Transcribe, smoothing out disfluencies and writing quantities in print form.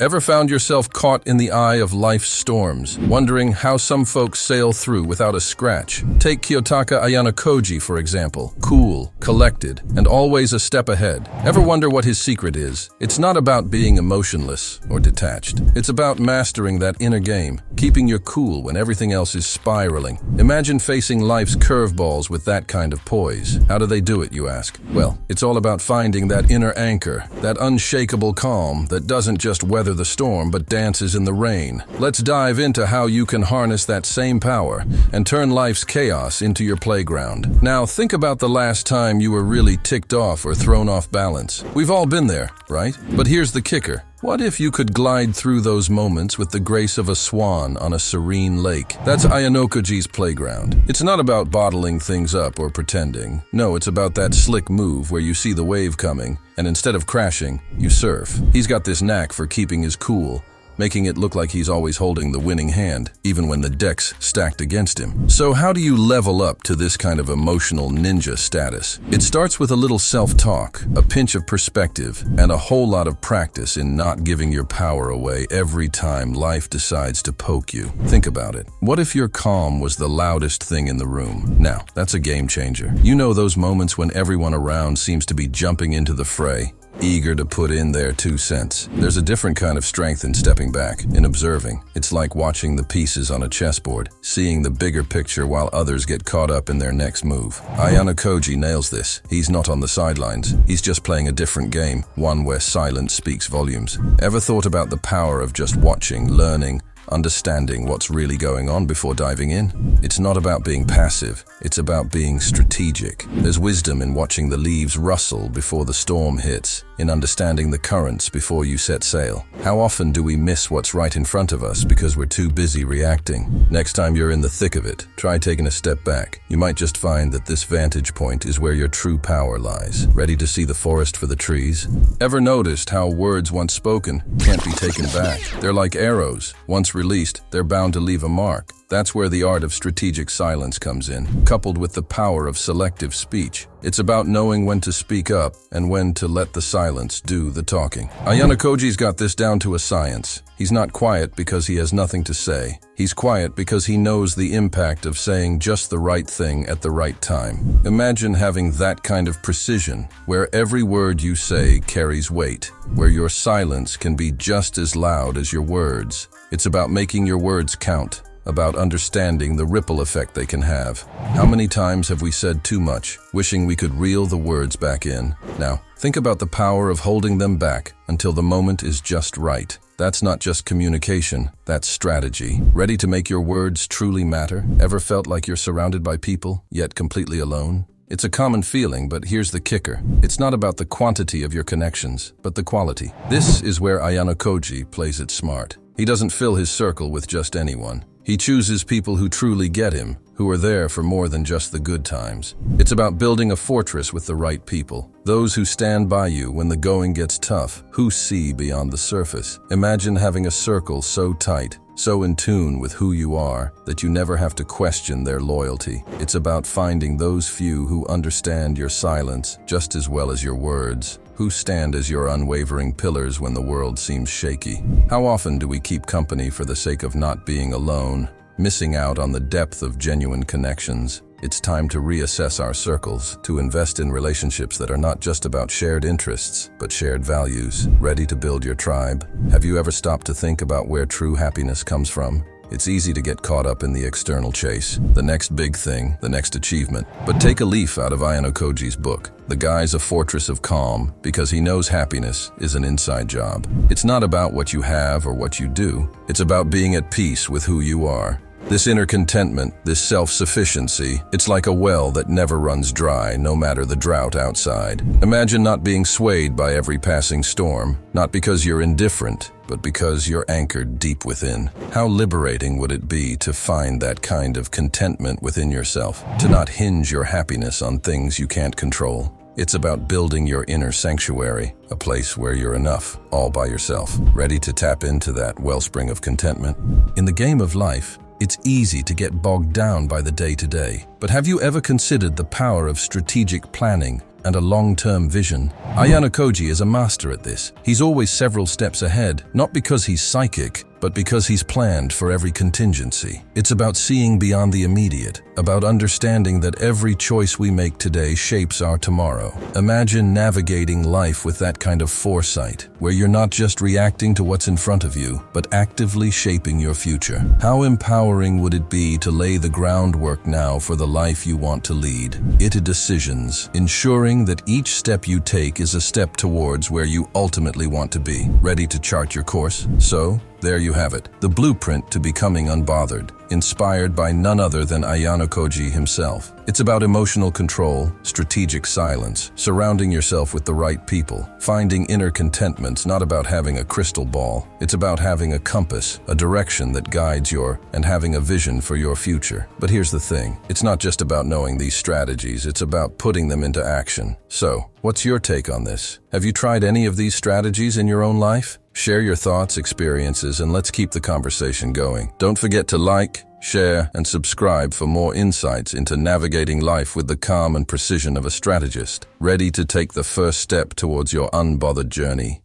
Ever found yourself caught in the eye of life's storms, wondering how some folks sail through without a scratch? Take Kiyotaka Ayanokoji, for example. Cool, collected, and always a step ahead. Ever wonder what his secret is? It's not about being emotionless or detached. It's about mastering that inner game, keeping your cool when everything else is spiraling. Imagine facing life's curveballs with that kind of poise. How do they do it, you ask? Well, it's all about finding that inner anchor, that unshakable calm that doesn't just weather the storm but dances in the rain. Let's dive into how you can harness that same power and turn life's chaos into your playground. Now, think about the last time you were really ticked off or thrown off balance. We've all been there, right? But here's the kicker. What if you could glide through those moments with the grace of a swan on a serene lake? That's Ayanokoji's playground. It's not about bottling things up or pretending. No, it's about that slick move where you see the wave coming, and instead of crashing, you surf. He's got this knack for keeping his cool, making it look like he's always holding the winning hand, even when the deck's stacked against him. So how do you level up to this kind of emotional ninja status? It starts with a little self-talk, a pinch of perspective, and a whole lot of practice in not giving your power away every time life decides to poke you. Think about it. What if your calm was the loudest thing in the room? Now, that's a game changer. You know those moments when everyone around seems to be jumping into the fray, eager to put in their 2 cents. There's a different kind of strength in stepping back, in observing. It's like watching the pieces on a chessboard, seeing the bigger picture while others get caught up in their next move. Ayanokoji nails this. He's not on the sidelines. He's just playing a different game, one where silence speaks volumes. Ever thought about the power of just watching, learning, understanding what's really going on before diving in? It's not about being passive, it's about being strategic. There's wisdom in watching the leaves rustle before the storm hits, in understanding the currents before you set sail. How often do we miss what's right in front of us because we're too busy reacting? Next time you're in the thick of it, try taking a step back. You might just find that this vantage point is where your true power lies. Ready to see the forest for the trees? Ever noticed how words once spoken can't be taken back? They're like arrows. Once released, they're bound to leave a mark. That's where the art of strategic silence comes in, coupled with the power of selective speech. It's about knowing when to speak up and when to let the silence do the talking. Ayanokoji's got this down to a science. He's not quiet because he has nothing to say. He's quiet because he knows the impact of saying just the right thing at the right time. Imagine having that kind of precision, where every word you say carries weight, where your silence can be just as loud as your words. It's about making your words count, about understanding the ripple effect they can have. How many times have we said too much, wishing we could reel the words back in? Now, think about the power of holding them back until the moment is just right. That's not just communication, that's strategy. Ready to make your words truly matter? Ever felt like you're surrounded by people, yet completely alone? It's a common feeling, but here's the kicker. It's not about the quantity of your connections, but the quality. This is where Ayanokoji plays it smart. He doesn't fill his circle with just anyone. He chooses people who truly get him, who are there for more than just the good times. It's about building a fortress with the right people. Those who stand by you when the going gets tough, who see beyond the surface. Imagine having a circle so tight, so in tune with who you are, that you never have to question their loyalty. It's about finding those few who understand your silence just as well as your words, who stand as your unwavering pillars when the world seems shaky. How often do we keep company for the sake of not being alone, missing out on the depth of genuine connections? It's time to reassess our circles, to invest in relationships that are not just about shared interests, but shared values. Ready to build your tribe? Have you ever stopped to think about where true happiness comes from? It's easy to get caught up in the external chase, the next big thing, the next achievement. But take a leaf out of Ayanokoji's book. The guy's a fortress of calm because he knows happiness is an inside job. It's not about what you have or what you do. It's about being at peace with who you are. This inner contentment, this self-sufficiency, it's like a well that never runs dry, no matter the drought outside. Imagine not being swayed by every passing storm, not because you're indifferent, but because you're anchored deep within. How liberating would it be to find that kind of contentment within yourself, to not hinge your happiness on things you can't control? It's about building your inner sanctuary, a place where you're enough, all by yourself, ready to tap into that wellspring of contentment. In the game of life, it's easy to get bogged down by the day-to-day. But have you ever considered the power of strategic planning, and a long-term vision. Ayanokoji is a master at this. He's always several steps ahead, not because he's psychic, but because he's planned for every contingency. It's about seeing beyond the immediate, about understanding that every choice we make today shapes our tomorrow. Imagine navigating life with that kind of foresight, where you're not just reacting to what's in front of you, but actively shaping your future. How empowering would it be to lay the groundwork now for the life you want to lead? Itty decisions, ensuring that each step you take is a step towards where you ultimately want to be. Ready to chart your course? So, there you have it, the blueprint to becoming unbothered, inspired by none other than Ayanokoji himself. It's about emotional control, strategic silence, surrounding yourself with the right people, finding inner contentment, not about having a crystal ball. It's about having a compass, a direction that guides and having a vision for your future. But here's the thing, it's not just about knowing these strategies, it's about putting them into action. So, what's your take on this? Have you tried any of these strategies in your own life? Share your thoughts, experiences, and let's keep the conversation going. Don't forget to like, share, and subscribe for more insights into navigating life with the calm and precision of a strategist, ready to take the first step towards your unbothered journey.